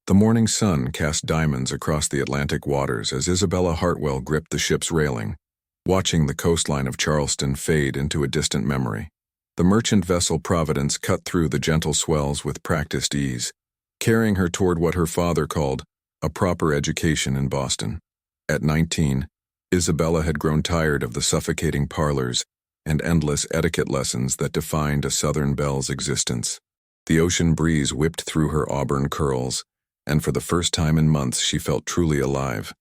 The morning sun cast diamonds across the Atlantic waters as Isabella Hartwell gripped the ship's railing, watching the coastline of Charleston fade into a distant memory. The merchant vessel Providence cut through the gentle swells with practiced ease, carrying her toward what her father called a proper education in Boston. At 19, Isabella had grown tired of the suffocating parlors and endless etiquette lessons that defined a Southern belle's existence. The ocean breeze whipped through her auburn curls, and for the first time in months she felt truly alive.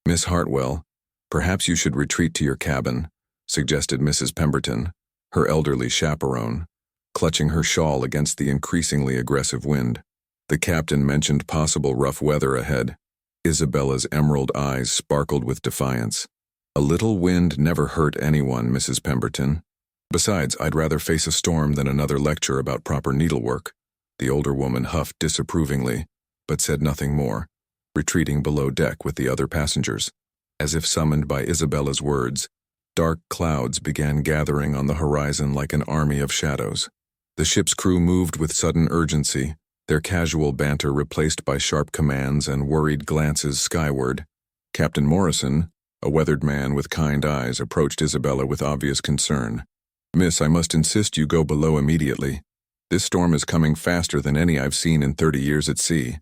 "Miss Hartwell, perhaps you should retreat to your cabin," suggested Mrs. Pemberton, her elderly chaperone, clutching her shawl against the increasingly aggressive wind. The captain mentioned possible rough weather ahead. Isabella's emerald eyes sparkled with defiance. "A little wind never hurt anyone, Mrs. Pemberton. Besides, I'd rather face a storm than another lecture about proper needlework." The older woman huffed disapprovingly, but said nothing more, retreating below deck with the other passengers. As if summoned by Isabella's words, dark clouds began gathering on the horizon like an army of shadows. The ship's crew moved with sudden urgency, their casual banter replaced by sharp commands and worried glances skyward. Captain Morrison, a weathered man with kind eyes, approached Isabella with obvious concern. "Miss, I must insist you go below immediately. This storm is coming faster than any I've seen in 30 years at sea."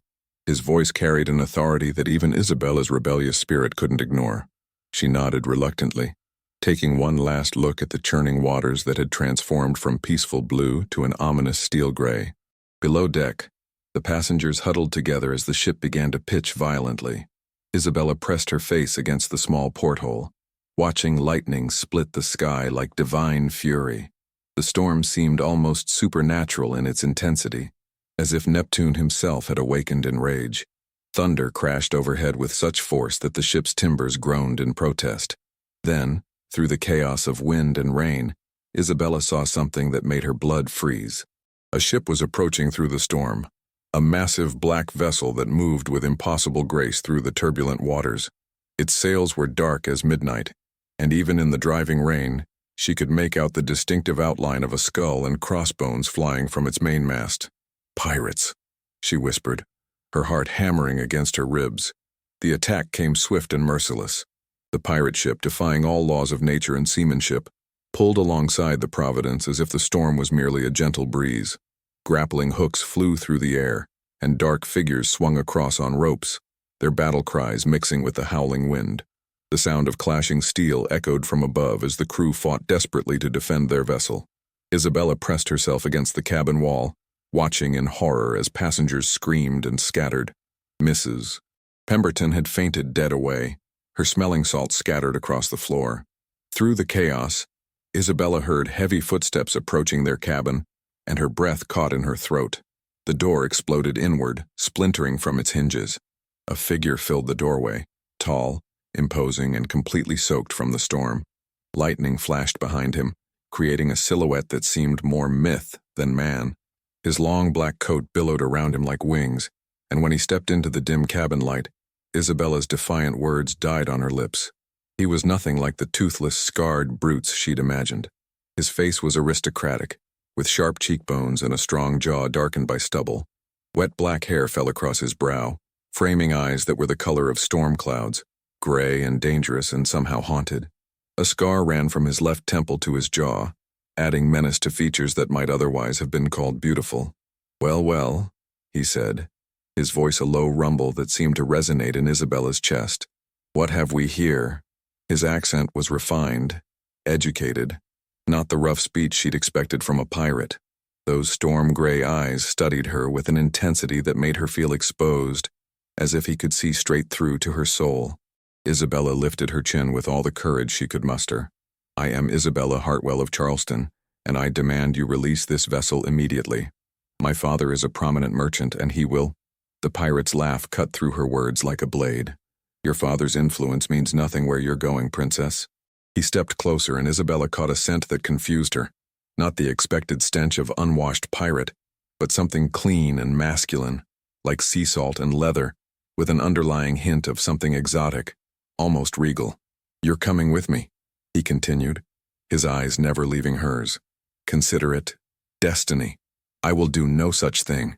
His voice carried an authority that even Isabella's rebellious spirit couldn't ignore. She nodded reluctantly, taking one last look at the churning waters that had transformed from peaceful blue to an ominous steel gray. Below deck, the passengers huddled together as the ship began to pitch violently. Isabella pressed her face against the small porthole, watching lightning split the sky like divine fury. The storm seemed almost supernatural in its intensity, as if Neptune himself had awakened in rage. Thunder crashed overhead with such force that the ship's timbers groaned in protest. Then, through the chaos of wind and rain, Isabella saw something that made her blood freeze. A ship was approaching through the storm, a massive black vessel that moved with impossible grace through the turbulent waters. Its sails were dark as midnight, and even in the driving rain, she could make out the distinctive outline of a skull and crossbones flying from its mainmast. "Pirates," she whispered, her heart hammering against her ribs. The attack came swift and merciless. The pirate ship, defying all laws of nature and seamanship, pulled alongside the Providence as if the storm was merely a gentle breeze. Grappling hooks flew through the air, and dark figures swung across on ropes, their battle cries mixing with the howling wind. The sound of clashing steel echoed from above as the crew fought desperately to defend their vessel. Isabella pressed herself against the cabin wall, watching in horror as passengers screamed and scattered. Mrs. Pemberton had fainted dead away, her smelling salts scattered across the floor. Through the chaos, Isabella heard heavy footsteps approaching their cabin, and her breath caught in her throat. The door exploded inward, splintering from its hinges. A figure filled the doorway, tall, imposing, and completely soaked from the storm. Lightning flashed behind him, creating a silhouette that seemed more myth than man. His long black coat billowed around him like wings, and when he stepped into the dim cabin light, Isabella's defiant words died on her lips. He was nothing like the toothless, scarred brutes she'd imagined. His face was aristocratic, with sharp cheekbones and a strong jaw darkened by stubble. Wet black hair fell across his brow, framing eyes that were the color of storm clouds, gray and dangerous and somehow haunted. A scar ran from his left temple to his jaw, adding menace to features that might otherwise have been called beautiful. "Well, well," he said, his voice a low rumble that seemed to resonate in Isabella's chest. "What have we here?" His accent was refined, educated, not the rough speech she'd expected from a pirate. Those storm-gray eyes studied her with an intensity that made her feel exposed, as if he could see straight through to her soul. Isabella lifted her chin with all the courage she could muster. "I am Isabella Hartwell of Charleston, and I demand you release this vessel immediately. My father is a prominent merchant, and he will—" The pirate's laugh cut through her words like a blade. "Your father's influence means nothing where you're going, princess." He stepped closer, and Isabella caught a scent that confused her. Not the expected stench of unwashed pirate, but something clean and masculine, like sea salt and leather, with an underlying hint of something exotic, almost regal. "You're coming with me," he continued, his eyes never leaving hers. "Consider it destiny. I will do no such thing."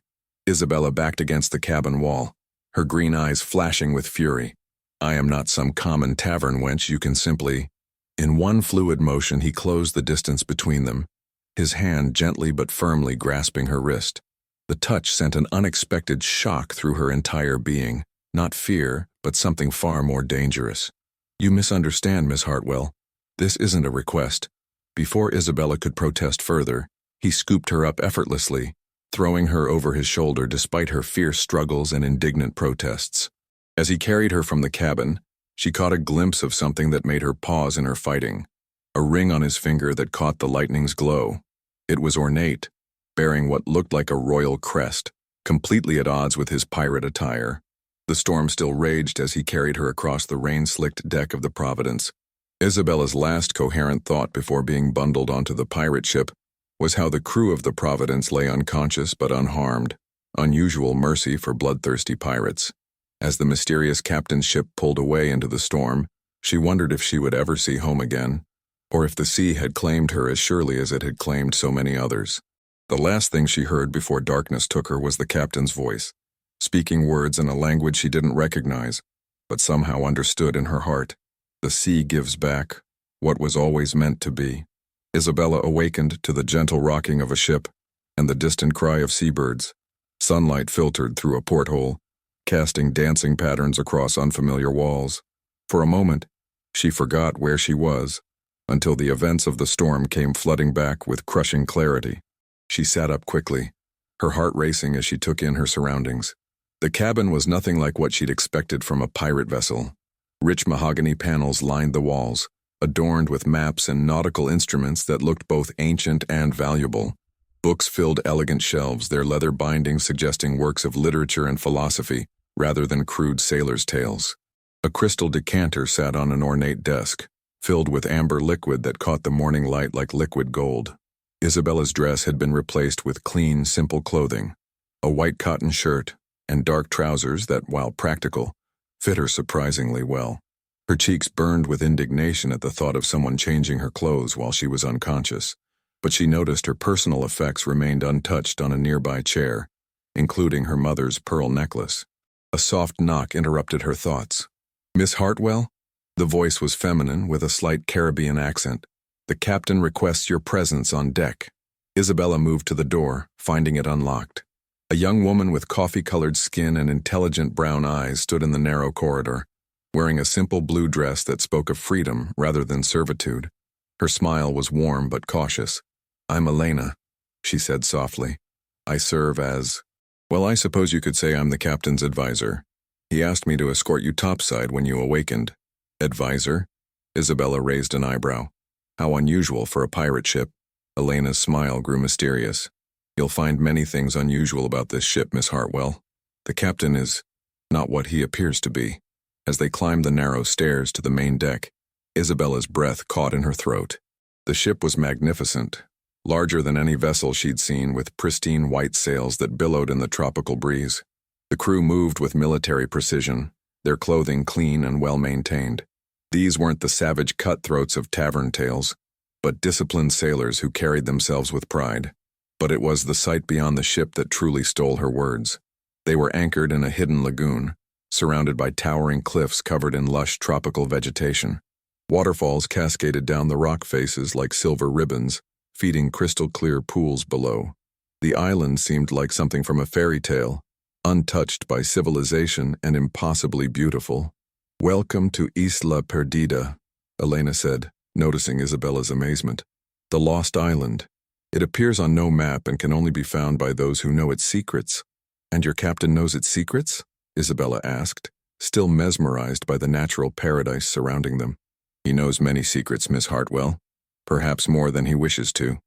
Isabella backed against the cabin wall, her green eyes flashing with fury. "I am not some common tavern wench you can simply—" In one fluid motion he closed the distance between them, his hand gently but firmly grasping her wrist. The touch sent an unexpected shock through her entire being, not fear, but something far more dangerous. "You misunderstand, Miss Hartwell. This isn't a request." Before Isabella could protest further, he scooped her up effortlessly, throwing her over his shoulder despite her fierce struggles and indignant protests. As he carried her from the cabin, she caught a glimpse of something that made her pause in her fighting, a ring on his finger that caught the lightning's glow. It was ornate, bearing what looked like a royal crest, completely at odds with his pirate attire. The storm still raged as he carried her across the rain-slicked deck of the Providence. Isabella's last coherent thought before being bundled onto the pirate ship was how the crew of the Providence lay unconscious but unharmed, unusual mercy for bloodthirsty pirates. As the mysterious captain's ship pulled away into the storm, she wondered if she would ever see home again, or if the sea had claimed her as surely as it had claimed so many others. The last thing she heard before darkness took her was the captain's voice, speaking words in a language she didn't recognize, but somehow understood in her heart. "The sea gives back what was always meant to be." Isabella awakened to the gentle rocking of a ship and the distant cry of seabirds. Sunlight filtered through a porthole, casting dancing patterns across unfamiliar walls. For a moment, she forgot where she was, until the events of the storm came flooding back with crushing clarity. She sat up quickly, her heart racing as she took in her surroundings. The cabin was nothing like what she'd expected from a pirate vessel. Rich mahogany panels lined the walls, adorned with maps and nautical instruments that looked both ancient and valuable. Books filled elegant shelves, their leather bindings suggesting works of literature and philosophy, rather than crude sailors' tales. A crystal decanter sat on an ornate desk, filled with amber liquid that caught the morning light like liquid gold. Isabella's dress had been replaced with clean, simple clothing, a white cotton shirt, and dark trousers that, while practical, fit her surprisingly well. Her cheeks burned with indignation at the thought of someone changing her clothes while she was unconscious, but she noticed her personal effects remained untouched on a nearby chair, including her mother's pearl necklace. A soft knock interrupted her thoughts. "Miss Hartwell?" The voice was feminine with a slight Caribbean accent. "The captain requests your presence on deck." Isabella moved to the door, finding it unlocked. A young woman with coffee-colored skin and intelligent brown eyes stood in the narrow corridor, wearing a simple blue dress that spoke of freedom rather than servitude. Her smile was warm but cautious. "I'm Elena," she said softly. "I serve as— well, I suppose you could say I'm the captain's advisor. He asked me to escort you topside when you awakened." "Advisor?" Isabella raised an eyebrow. How unusual for a pirate ship. Elena's smile grew mysterious. "You'll find many things unusual about this ship, Miss Hartwell. The captain is not what he appears to be." As they climbed the narrow stairs to the main deck, Isabella's breath caught in her throat. The ship was magnificent, larger than any vessel she'd seen, with pristine white sails that billowed in the tropical breeze. The crew moved with military precision, their clothing clean and well-maintained. These weren't the savage cutthroats of tavern tales, but disciplined sailors who carried themselves with pride. But it was the sight beyond the ship that truly stole her words. They were anchored in a hidden lagoon, surrounded by towering cliffs covered in lush tropical vegetation. Waterfalls cascaded down the rock faces like silver ribbons, feeding crystal-clear pools below. The island seemed like something from a fairy tale, untouched by civilization and impossibly beautiful. "Welcome to Isla Perdida," Elena said, noticing Isabella's amazement. "The Lost Island. It appears on no map and can only be found by those who know its secrets." "And your captain knows its secrets?" Isabella asked, still mesmerized by the natural paradise surrounding them. "He knows many secrets, Miss Hartwell. Perhaps more than he wishes to."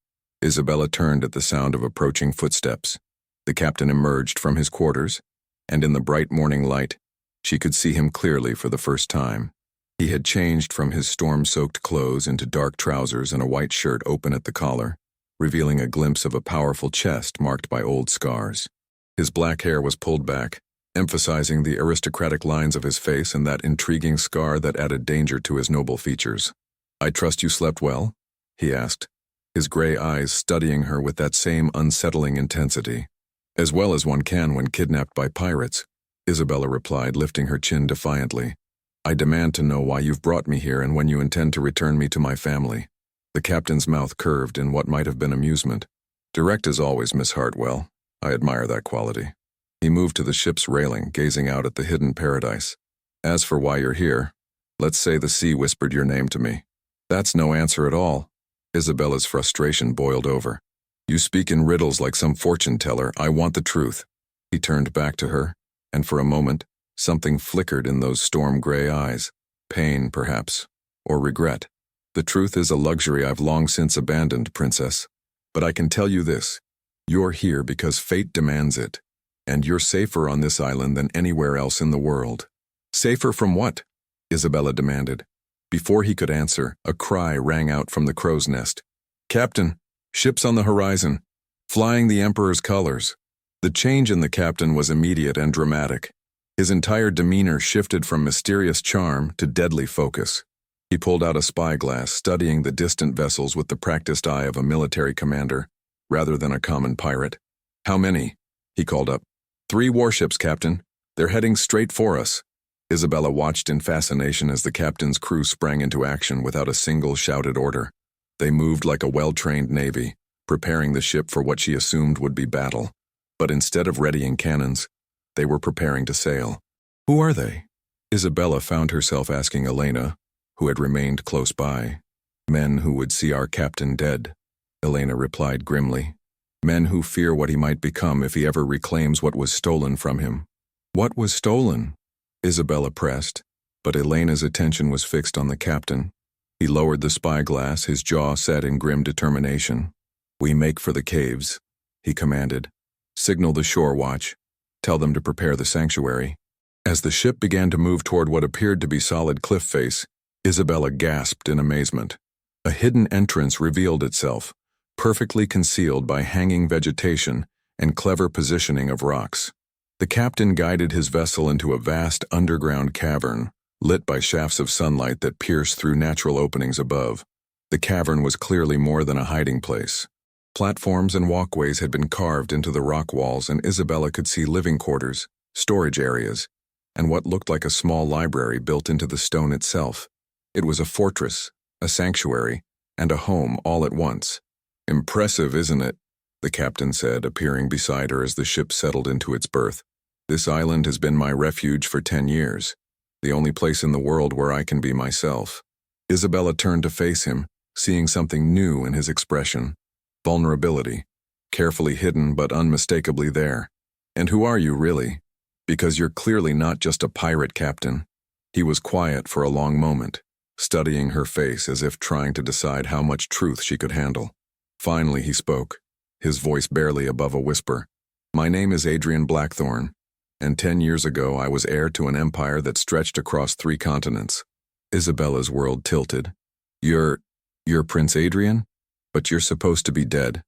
Isabella turned at the sound of approaching footsteps. The captain emerged from his quarters, and in the bright morning light, she could see him clearly for the first time. He had changed from his storm-soaked clothes into dark trousers and a white shirt open at the collar, revealing a glimpse of a powerful chest marked by old scars. His black hair was pulled back, emphasizing the aristocratic lines of his face and that intriguing scar that added danger to his noble features. "I trust you slept well?" he asked, his gray eyes studying her with that same unsettling intensity. "As well as one can when kidnapped by pirates." Isabella replied, lifting her chin defiantly. I demand to know why you've brought me here and when you intend to return me to my family. The captain's mouth curved in what might have been amusement. Direct as always, Miss Hartwell. I admire that quality. He moved to the ship's railing, gazing out at the hidden paradise. As for why you're here, let's say the sea whispered your name to me. That's no answer at all. Isabella's frustration boiled over. You speak in riddles like some fortune teller. I want the truth. He turned back to her, and for a moment, something flickered in those storm-gray eyes. Pain, perhaps, or regret. The truth is a luxury I've long since abandoned, Princess. But I can tell you this. You're here because fate demands it. And you're safer on this island than anywhere else in the world. Safer from what? Isabella demanded. Before he could answer, a cry rang out from the crow's nest. Captain, ships on the horizon, flying the Emperor's colors. The change in the captain was immediate and dramatic. His entire demeanor shifted from mysterious charm to deadly focus. He pulled out a spyglass, studying the distant vessels with the practiced eye of a military commander, rather than a common pirate. How many? He called up. 3 warships, Captain. They're heading straight for us. Isabella watched in fascination as the captain's crew sprang into action without a single shouted order. They moved like a well-trained navy, preparing the ship for what she assumed would be battle. But instead of readying cannons, they were preparing to sail. Who are they? Isabella found herself asking Elena, who had remained close by. Men who would see our captain dead, Elena replied grimly. Men who fear what he might become if he ever reclaims what was stolen from him. What was stolen? Isabella pressed, but Elena's attention was fixed on the captain. He lowered the spyglass, his jaw set in grim determination. We make for the caves, he commanded. Signal the shore watch. Tell them to prepare the sanctuary. As the ship began to move toward what appeared to be solid cliff face, Isabella gasped in amazement. A hidden entrance revealed itself, perfectly concealed by hanging vegetation and clever positioning of rocks. The captain guided his vessel into a vast underground cavern, lit by shafts of sunlight that pierced through natural openings above. The cavern was clearly more than a hiding place. Platforms and walkways had been carved into the rock walls, and Isabella could see living quarters, storage areas, and what looked like a small library built into the stone itself. It was a fortress, a sanctuary, and a home all at once. Impressive, isn't it? The captain said, appearing beside her as the ship settled into its berth. This island has been my refuge for 10 years, the only place in the world where I can be myself. Isabella turned to face him, seeing something new in his expression. Vulnerability, carefully hidden but unmistakably there. And who are you, really? Because you're clearly not just a pirate, Captain. He was quiet for a long moment, studying her face as if trying to decide how much truth she could handle. Finally he spoke, his voice barely above a whisper. My name is Adrian Blackthorne, and 10 years ago I was heir to an empire that stretched across 3 continents. Isabella's world tilted. You're Prince Adrian? But you're supposed to be dead.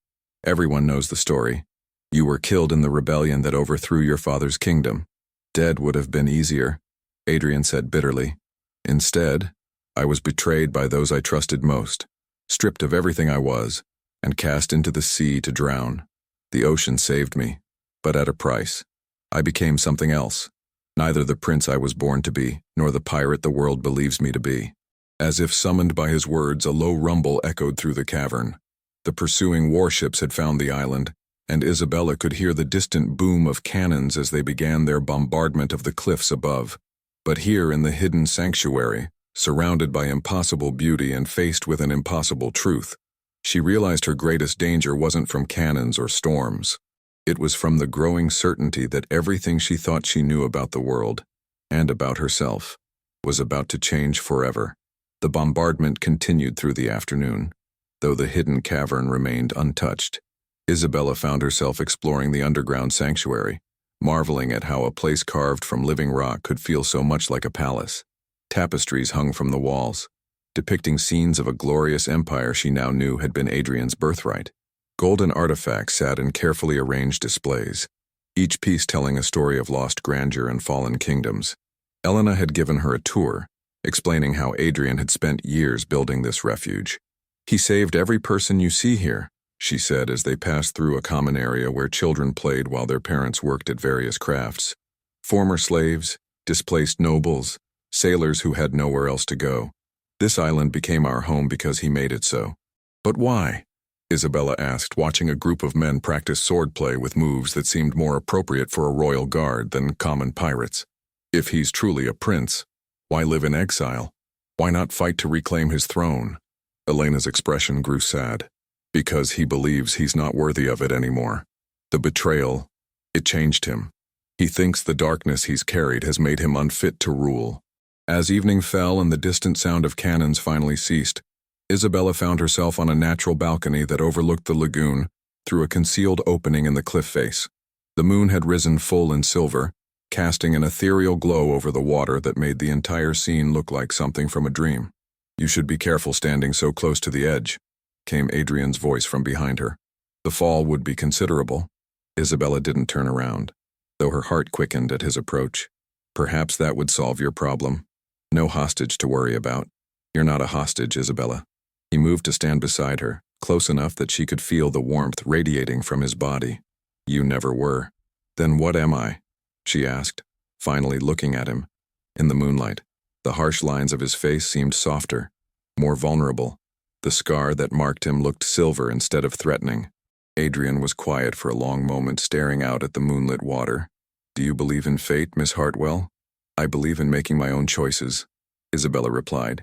Everyone knows the story. You were killed in the rebellion that overthrew your father's kingdom. Dead would have been easier, Adrian said bitterly. Instead, I was betrayed by those I trusted most, stripped of everything I was, and cast into the sea to drown. The ocean saved me, but at a price. I became something else, neither the prince I was born to be, nor the pirate the world believes me to be. As if summoned by his words, a low rumble echoed through the cavern. The pursuing warships had found the island, and Isabella could hear the distant boom of cannons as they began their bombardment of the cliffs above. But here in the hidden sanctuary, surrounded by impossible beauty and faced with an impossible truth, she realized her greatest danger wasn't from cannons or storms. It was from the growing certainty that everything she thought she knew about the world, and about herself, was about to change forever. The bombardment continued through the afternoon, though the hidden cavern remained untouched. Isabella found herself exploring the underground sanctuary, marveling at how a place carved from living rock could feel so much like a palace. Tapestries hung from the walls, depicting scenes of a glorious empire she now knew had been Adrian's birthright. Golden artifacts sat in carefully arranged displays, each piece telling a story of lost grandeur and fallen kingdoms. Elena had given her a tour, explaining how Adrian had spent years building this refuge. He saved every person you see here, she said as they passed through a common area where children played while their parents worked at various crafts. Former slaves, displaced nobles, sailors who had nowhere else to go. This island became our home because he made it so. But why? Isabella asked, watching a group of men practice swordplay with moves that seemed more appropriate for a royal guard than common pirates. If he's truly a prince, why live in exile? Why not fight to reclaim his throne? Elena's expression grew sad. Because he believes he's not worthy of it anymore. The betrayal, it changed him. He thinks the darkness he's carried has made him unfit to rule. As evening fell and the distant sound of cannons finally ceased, Isabella found herself on a natural balcony that overlooked the lagoon through a concealed opening in the cliff face. The moon had risen full in silver, casting an ethereal glow over the water that made the entire scene look like something from a dream. "You should be careful standing so close to the edge," came Adrian's voice from behind her. The fall would be considerable. Isabella didn't turn around, though her heart quickened at his approach. "Perhaps that would solve your problem. No hostage to worry about." "You're not a hostage, Isabella." He moved to stand beside her, close enough that she could feel the warmth radiating from his body. "You never were." "Then what am I?" she asked, finally looking at him. In the moonlight, the harsh lines of his face seemed softer, more vulnerable. The scar that marked him looked silver instead of threatening. Adrian was quiet for a long moment, staring out at the moonlit water. "Do you believe in fate, Miss Hartwell?" "I believe in making my own choices," Isabella replied.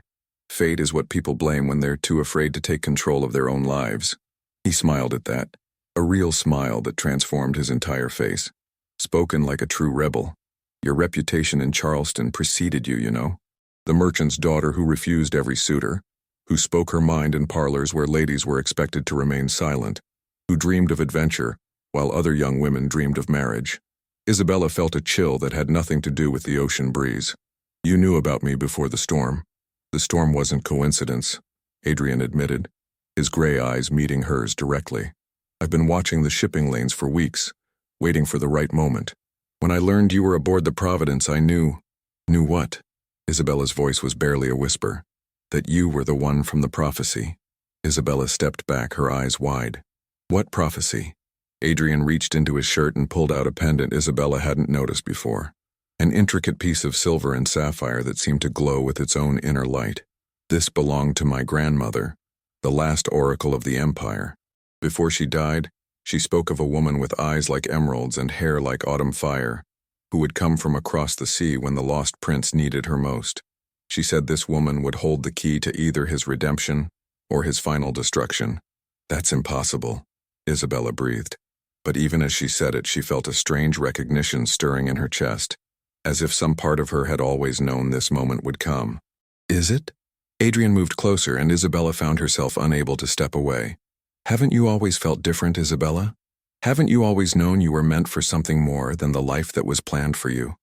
"Fate is what people blame when they're too afraid to take control of their own lives." He smiled at that, a real smile that transformed his entire face. "Spoken like a true rebel. Your reputation in Charleston preceded you, you know. The merchant's daughter who refused every suitor, who spoke her mind in parlors where ladies were expected to remain silent, who dreamed of adventure while other young women dreamed of marriage." Isabella felt a chill that had nothing to do with the ocean breeze. "You knew about me before the storm." "The storm wasn't coincidence," Adrian admitted, his gray eyes meeting hers directly. "I've been watching the shipping lanes for weeks, waiting for the right moment. When I learned you were aboard the Providence, I knew." "Knew what?" Isabella's voice was barely a whisper. "That you were the one from the prophecy." Isabella stepped back, her eyes wide. "What prophecy?" Adrian reached into his shirt and pulled out a pendant Isabella hadn't noticed before. An intricate piece of silver and sapphire that seemed to glow with its own inner light. "This belonged to my grandmother, the last oracle of the empire. Before she died, she spoke of a woman with eyes like emeralds and hair like autumn fire, who would come from across the sea when the lost prince needed her most. She said this woman would hold the key to either his redemption or his final destruction." "That's impossible," Isabella breathed. But even as she said it, she felt a strange recognition stirring in her chest, as if some part of her had always known this moment would come. "Is it?" Adrian moved closer, and Isabella found herself unable to step away. "Haven't you always felt different, Isabella? Haven't you always known you were meant for something more than the life that was planned for you?"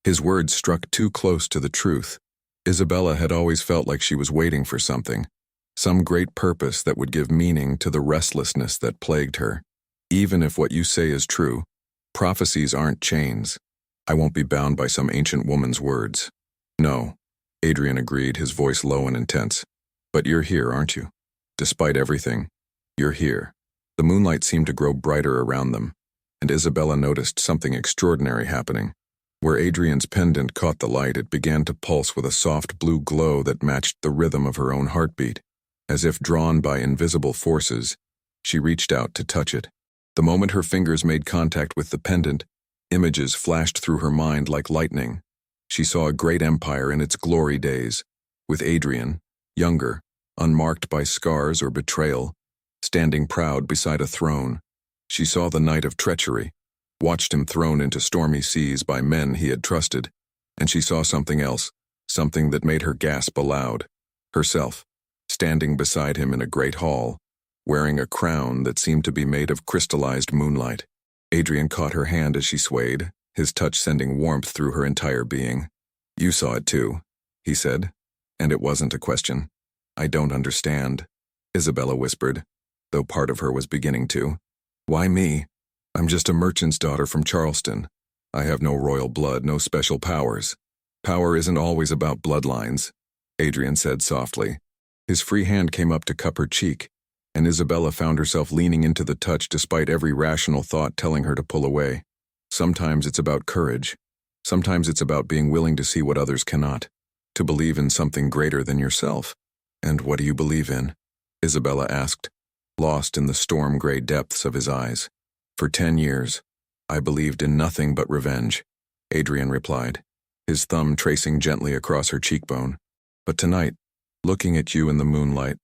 His words struck too close to the truth. Isabella had always felt like she was waiting for something, some great purpose that would give meaning to the restlessness that plagued her. "Even if what you say is true, prophecies aren't chains. I won't be bound by some ancient woman's words." "No," Adrian agreed, his voice low and intense. "But you're here, aren't you? Despite everything, you're here." The moonlight seemed to grow brighter around them, and Isabella noticed something extraordinary happening. Where Adrian's pendant caught the light, it began to pulse with a soft blue glow that matched the rhythm of her own heartbeat. As if drawn by invisible forces, she reached out to touch it. The moment her fingers made contact with the pendant, images flashed through her mind like lightning. She saw a great empire in its glory days, with Adrian, younger, unmarked by scars or betrayal, standing proud beside a throne. She saw the night of treachery, watched him thrown into stormy seas by men he had trusted, and she saw something else, something that made her gasp aloud. Herself, standing beside him in a great hall, wearing a crown that seemed to be made of crystallized moonlight. Adrian caught her hand as she swayed, his touch sending warmth through her entire being. "You saw it too," he said, and it wasn't a question. "I don't understand," Isabella whispered, though part of her was beginning to. "Why me? I'm just a merchant's daughter from Charleston. I have no royal blood, no special powers." "Power isn't always about bloodlines," Adrian said softly. His free hand came up to cup her cheek, and Isabella found herself leaning into the touch despite every rational thought telling her to pull away. "Sometimes it's about courage. Sometimes it's about being willing to see what others cannot, to believe in something greater than yourself. And what do you believe in? Isabella asked, lost in the storm-gray depths of his eyes. For 10 years, I believed in nothing but revenge, Adrian replied, his thumb tracing gently across her cheekbone. But tonight, looking at you in the moonlight,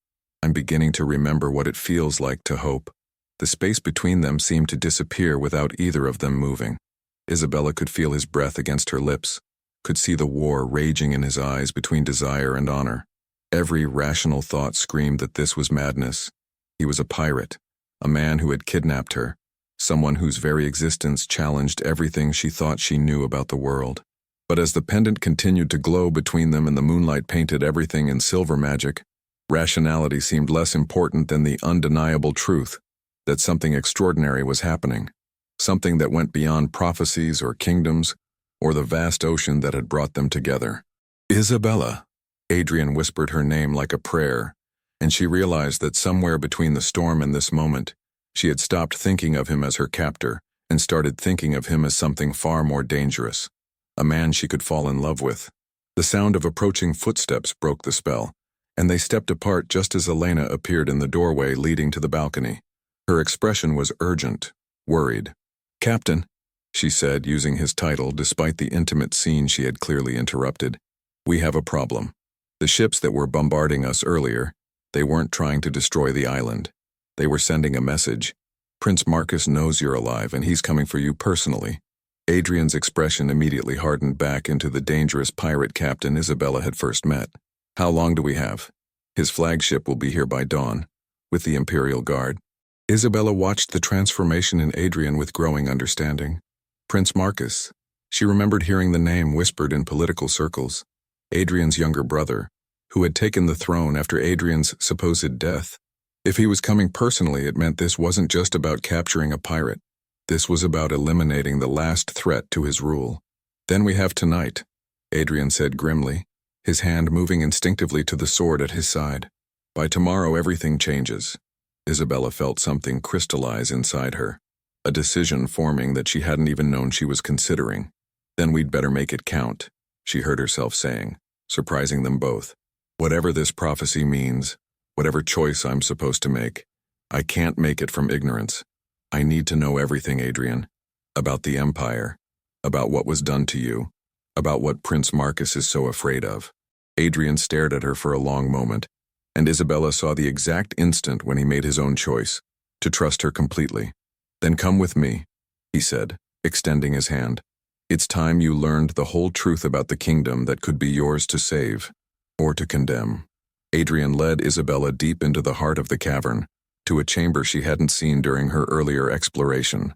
I'm beginning to remember what it feels like to hope. The space between them seemed to disappear without either of them moving. Isabella could feel his breath against her lips, could see the war raging in his eyes between desire and honor. Every rational thought screamed that this was madness. He was a pirate, a man who had kidnapped her, someone whose very existence challenged everything she thought she knew about the world. But as the pendant continued to glow between them and the moonlight painted everything in silver magic, rationality seemed less important than the undeniable truth that something extraordinary was happening, something that went beyond prophecies or kingdoms or the vast ocean that had brought them together. Isabella. Adrian whispered her name like a prayer, and she realized that somewhere between the storm and this moment, she had stopped thinking of him as her captor and started thinking of him as something far more dangerous, a man she could fall in love with. The sound of approaching footsteps broke the spell, and they stepped apart just as Elena appeared in the doorway leading to the balcony. Her expression was urgent, worried. "Captain," she said, using his title despite the intimate scene she had clearly interrupted, "we have a problem. The ships that were bombarding us earlier, they weren't trying to destroy the island. They were sending a message. Prince Marcus knows you're alive and he's coming for you personally." Adrian's expression immediately hardened back into the dangerous pirate captain Isabella had first met. "How long do we have? His flagship will be here by dawn, with the Imperial Guard." Isabella watched the transformation in Adrian with growing understanding. Prince Marcus. She remembered hearing the name whispered in political circles. Adrian's younger brother, who had taken the throne after Adrian's supposed death. If he was coming personally, it meant this wasn't just about capturing a pirate. This was about eliminating the last threat to his rule. "Then we have tonight," Adrian said grimly, his hand moving instinctively to the sword at his side. "By tomorrow, everything changes." Isabella felt something crystallize inside her, a decision forming that she hadn't even known she was considering. "Then we'd better make it count," she heard herself saying, surprising them both. "Whatever this prophecy means, whatever choice I'm supposed to make, I can't make it from ignorance. I need to know everything, Adrian. About the Empire, about what was done to you, about what Prince Marcus is so afraid of." Adrian stared at her for a long moment, and Isabella saw the exact instant when he made his own choice, to trust her completely. "Then come with me," he said, extending his hand. "It's time you learned the whole truth about the kingdom that could be yours to save, or to condemn." Adrian led Isabella deep into the heart of the cavern, to a chamber she hadn't seen during her earlier exploration.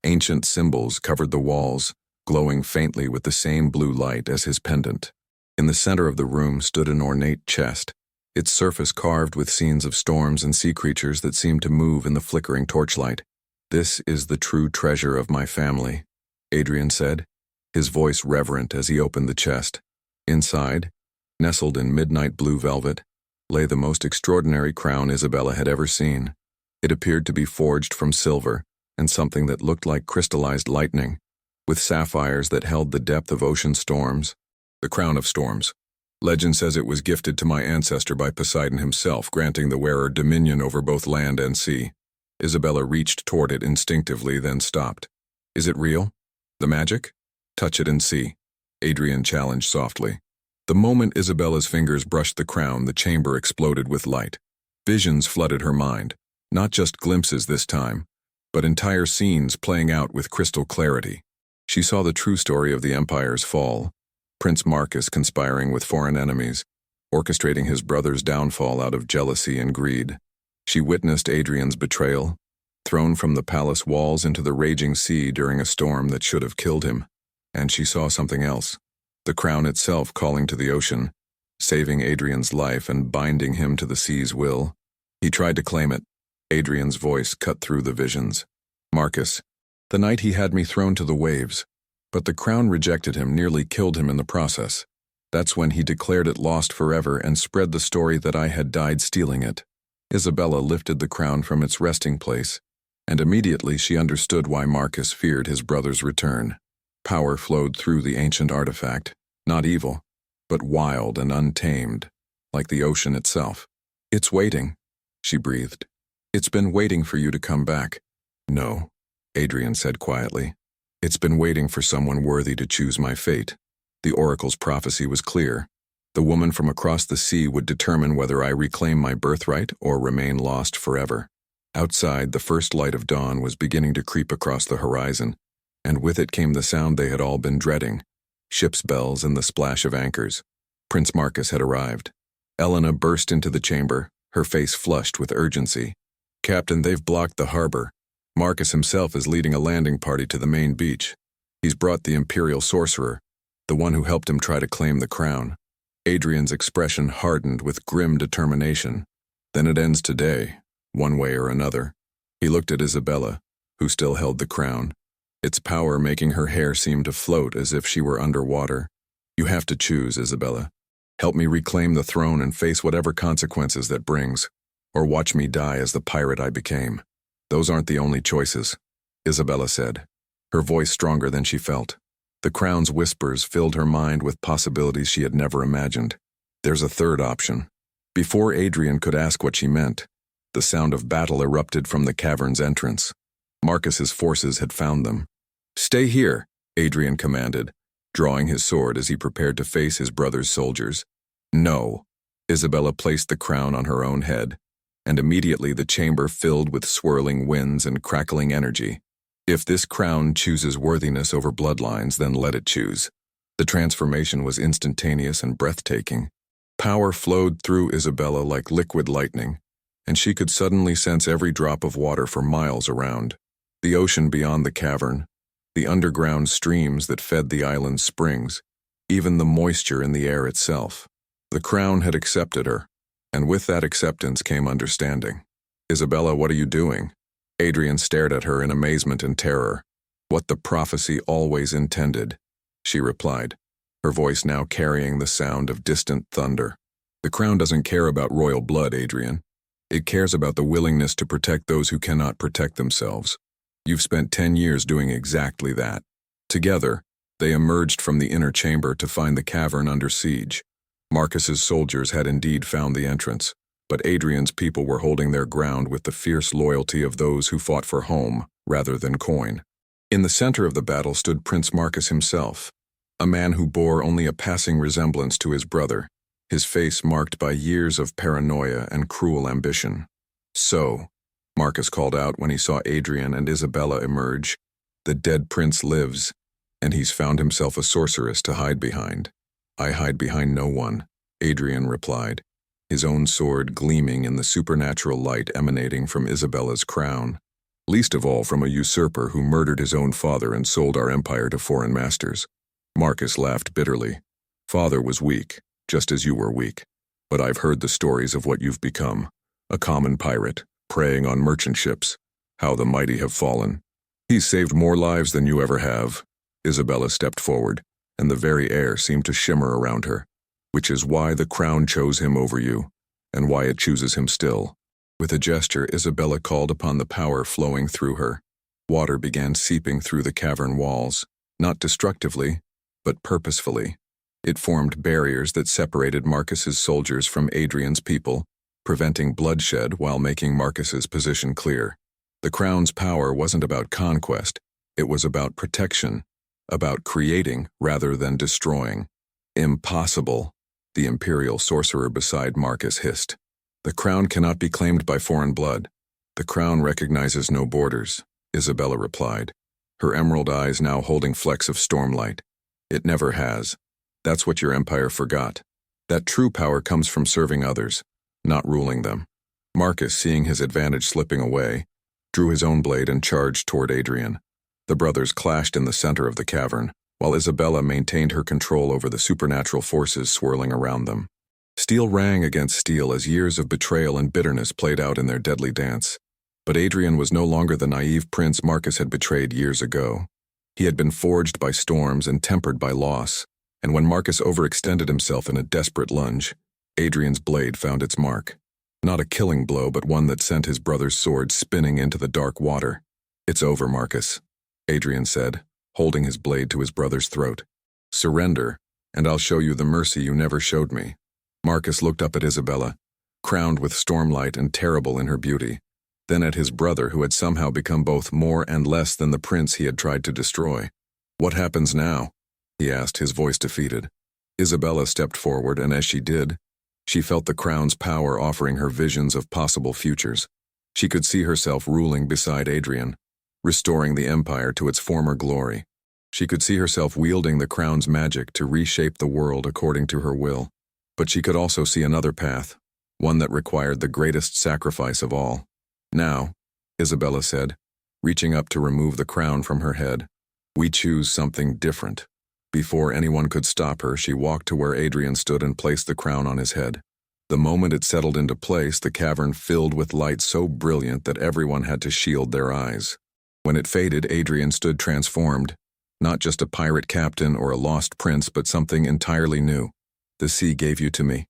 Ancient symbols covered the walls, glowing faintly with the same blue light as his pendant. In the center of the room stood an ornate chest, its surface carved with scenes of storms and sea creatures that seemed to move in the flickering torchlight. "This is the true treasure of my family," Adrian said, his voice reverent as he opened the chest. Inside, nestled in midnight blue velvet, lay the most extraordinary crown Isabella had ever seen. It appeared to be forged from silver and something that looked like crystallized lightning, with sapphires that held the depth of ocean storms. "The crown of storms. Legend says it was gifted to my ancestor by Poseidon himself, granting the wearer dominion over both land and sea." Isabella reached toward it instinctively, then stopped. "Is it real? The magic? Touch it and see," Adrian challenged softly. The moment Isabella's fingers brushed the crown, the chamber exploded with light. Visions flooded her mind, not just glimpses this time, but entire scenes playing out with crystal clarity. She saw the true story of the Empire's fall, Prince Marcus conspiring with foreign enemies, orchestrating his brother's downfall out of jealousy and greed. She witnessed Adrian's betrayal, thrown from the palace walls into the raging sea during a storm that should have killed him. And she saw something else. The crown itself calling to the ocean, saving Adrian's life and binding him to the sea's will. He tried to claim it. Adrian's voice cut through the visions. "Marcus, the night he had me thrown to the waves, but the crown rejected him, nearly killed him in the process. That's when he declared it lost forever and spread the story that I had died stealing it." Isabella lifted the crown from its resting place, and immediately she understood why Marcus feared his brother's return. Power flowed through the ancient artifact, not evil, but wild and untamed, like the ocean itself. "It's waiting," she breathed. "It's been waiting for you to come back." "No," Adrian said quietly. "It's been waiting for someone worthy to choose my fate." The oracle's prophecy was clear. The woman from across the sea would determine whether I reclaim my birthright or remain lost forever. Outside, the first light of dawn was beginning to creep across the horizon, and with it came the sound they had all been dreading: ship's bells and the splash of anchors. Prince Marcus had arrived. Elena burst into the chamber, her face flushed with urgency. "Captain, they've blocked the harbor. Marcus himself is leading a landing party to the main beach. He's brought the Imperial Sorcerer, the one who helped him try to claim the crown." Adrian's expression hardened with grim determination. "Then it ends today, one way or another." He looked at Isabella, who still held the crown, its power making her hair seem to float as if she were underwater. "You have to choose, Isabella. Help me reclaim the throne and face whatever consequences that brings, or watch me die as the pirate I became. Those aren't the only choices," Isabella said, her voice stronger than she felt. The crown's whispers filled her mind with possibilities she had never imagined. "There's a third option." Before Adrian could ask what she meant, the sound of battle erupted from the cavern's entrance. Marcus's forces had found them. "Stay here," Adrian commanded, drawing his sword as he prepared to face his brother's soldiers. "No." Isabella placed the crown on her own head, and immediately the chamber filled with swirling winds and crackling energy. "If this crown chooses worthiness over bloodlines, then let it choose." The transformation was instantaneous and breathtaking. Power flowed through Isabella like liquid lightning, and she could suddenly sense every drop of water for miles around. The ocean beyond the cavern, the underground streams that fed the island's springs, even the moisture in the air itself. The crown had accepted her, and with that acceptance came understanding. "Isabella, what are you doing?" Adrian stared at her in amazement and terror. "What the prophecy always intended," she replied, her voice now carrying the sound of distant thunder. "The crown doesn't care about royal blood, Adrian. It cares about the willingness to protect those who cannot protect themselves. You've spent 10 years doing exactly that." Together, they emerged from the inner chamber to find the cavern under siege. Marcus's soldiers had indeed found the entrance, but Adrian's people were holding their ground with the fierce loyalty of those who fought for home rather than coin. In the center of the battle stood Prince Marcus himself, a man who bore only a passing resemblance to his brother, his face marked by years of paranoia and cruel ambition. "So," Marcus called out when he saw Adrian and Isabella emerge, "the dead prince lives, and he's found himself a sorceress to hide behind." "I hide behind no one," Adrian replied, his own sword gleaming in the supernatural light emanating from Isabella's crown. "Least of all from a usurper who murdered his own father and sold our empire to foreign masters." Marcus laughed bitterly. "Father was weak, just as you were weak. But I've heard the stories of what you've become, a common pirate, preying on merchant ships, how the mighty have fallen. He's saved more lives than you ever have." Isabella stepped forward, and the very air seemed to shimmer around her. "Which is why the crown chose him over you, and why it chooses him still." With a gesture, Isabella called upon the power flowing through her. Water began seeping through the cavern walls, not destructively, but purposefully. It formed barriers that separated Marcus's soldiers from Adrian's people, preventing bloodshed while making Marcus's position clear. The crown's power wasn't about conquest, it was about protection, about creating rather than destroying. "Impossible," the Imperial Sorcerer beside Marcus hissed. "The crown cannot be claimed by foreign blood. The crown recognizes no borders," Isabella replied, her emerald eyes now holding flecks of stormlight. "It never has. That's what your empire forgot. That true power comes from serving others, not ruling them." Marcus, seeing his advantage slipping away, drew his own blade and charged toward Adrian. The brothers clashed in the center of the cavern, while Isabella maintained her control over the supernatural forces swirling around them. Steel rang against steel as years of betrayal and bitterness played out in their deadly dance. But Adrian was no longer the naive prince Marcus had betrayed years ago. He had been forged by storms and tempered by loss, and when Marcus overextended himself in a desperate lunge, Adrian's blade found its mark. Not a killing blow, but one that sent his brother's sword spinning into the dark water. "It's over, Marcus," Adrian said, holding his blade to his brother's throat. "Surrender, and I'll show you the mercy you never showed me." Marcus looked up at Isabella, crowned with stormlight and terrible in her beauty, then at his brother who had somehow become both more and less than the prince he had tried to destroy. "What happens now?" he asked, his voice defeated. Isabella stepped forward, and as she did, she felt the crown's power offering her visions of possible futures. She could see herself ruling beside Adrian, restoring the empire to its former glory. She could see herself wielding the crown's magic to reshape the world according to her will. But she could also see another path, one that required the greatest sacrifice of all. "Now," Isabella said, reaching up to remove the crown from her head, "we choose something different." Before anyone could stop her, she walked to where Adrian stood and placed the crown on his head. The moment it settled into place, the cavern filled with light so brilliant that everyone had to shield their eyes. When it faded, Adrian stood transformed, not just a pirate captain or a lost prince, but something entirely new. "The sea gave you to me,"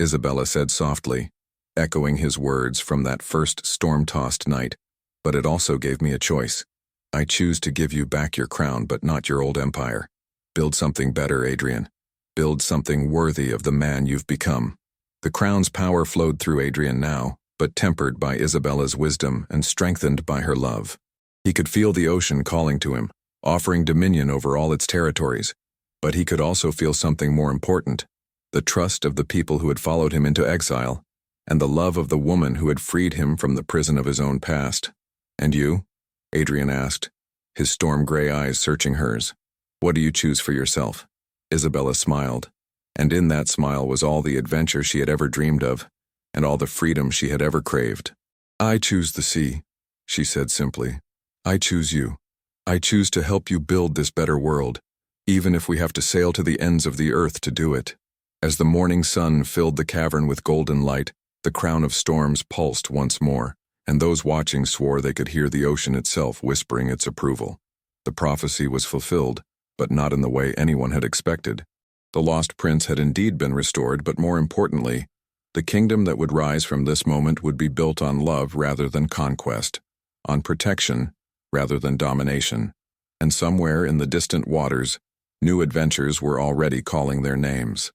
Isabella said softly, echoing his words from that first storm-tossed night, "but it also gave me a choice. I choose to give you back your crown, but not your old empire. Build something better, Adrian. Build something worthy of the man you've become." The crown's power flowed through Adrian now, but tempered by Isabella's wisdom and strengthened by her love. He could feel the ocean calling to him, offering dominion over all its territories, but he could also feel something more important: the trust of the people who had followed him into exile, and the love of the woman who had freed him from the prison of his own past. "And you?" Adrian asked, his storm-gray eyes searching hers. "What do you choose for yourself?" Isabella smiled, and in that smile was all the adventure she had ever dreamed of, and all the freedom she had ever craved. "I choose the sea," she said simply. "I choose you. I choose to help you build this better world, even if we have to sail to the ends of the earth to do it." As the morning sun filled the cavern with golden light, the crown of storms pulsed once more, and those watching swore they could hear the ocean itself whispering its approval. The prophecy was fulfilled, but not in the way anyone had expected. The lost prince had indeed been restored, but more importantly, the kingdom that would rise from this moment would be built on love rather than conquest, on protection rather than domination, and somewhere in the distant waters, new adventures were already calling their names.